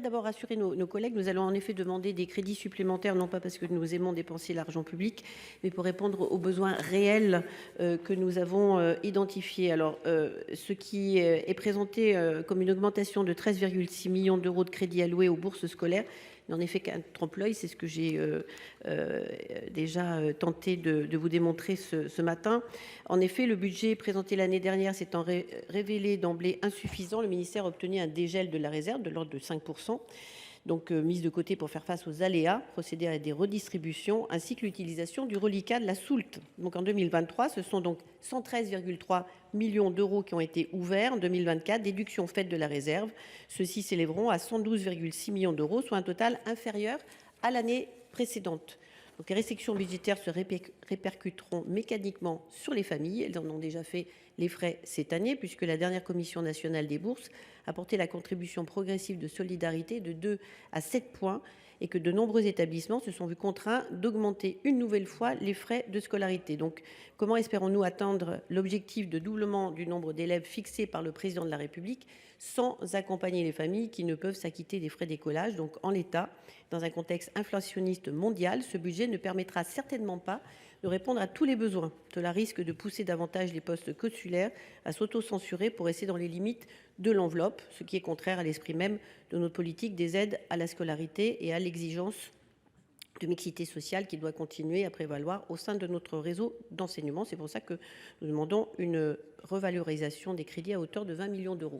D'abord rassurer nos collègues, nous allons en effet demander des crédits supplémentaires, non pas parce que nous aimons dépenser l'argent public, mais pour répondre aux besoins réels que nous avons identifiés. Alors, ce qui est présenté comme une augmentation de 13,6 millions d'euros de crédits alloués aux bourses scolaires n'en est fait qu'un trompe-l'œil. C'est ce que j'ai déjà tenté de vous démontrer ce matin. En effet, le budget présenté l'année dernière s'étant révélé d'emblée insuffisant, le ministère a obtenu un dégel de la réserve de l'ordre de 5%, donc mise de côté pour faire face aux aléas, procéder à des redistributions, ainsi que l'utilisation du reliquat de la soulte. Donc en 2023, ce sont donc 113,3 millions d'euros qui ont été ouverts. En 2024, déduction faite de la réserve, ceux-ci s'élèveront à 112,6 millions d'euros, soit un total inférieur à l'année précédente. Donc les restrictions budgétaires se répercuteront mécaniquement sur les familles. Elles en ont déjà fait les frais cette année, puisque la dernière commission nationale des bourses a porté la contribution progressive de solidarité de 2 à 7 points et que de nombreux établissements se sont vus contraints d'augmenter une nouvelle fois les frais de scolarité. Donc comment espérons-nous atteindre l'objectif de doublement du nombre d'élèves fixé par le président de la République sans accompagner les familles qui ne peuvent s'acquitter des frais d'écolage? Donc en l'état, dans un contexte inflationniste mondial, ce budget ne permettra certainement pas de répondre à tous les besoins. Cela risque de pousser davantage les postes consulaires à s'auto-censurer pour rester dans les limites de l'enveloppe, ce qui est contraire à l'esprit même de notre politique des aides à la scolarité et à l'exigence de mixité sociale qui doit continuer à prévaloir au sein de notre réseau d'enseignement. C'est pour ça que nous demandons une revalorisation des crédits à hauteur de 20 millions d'euros.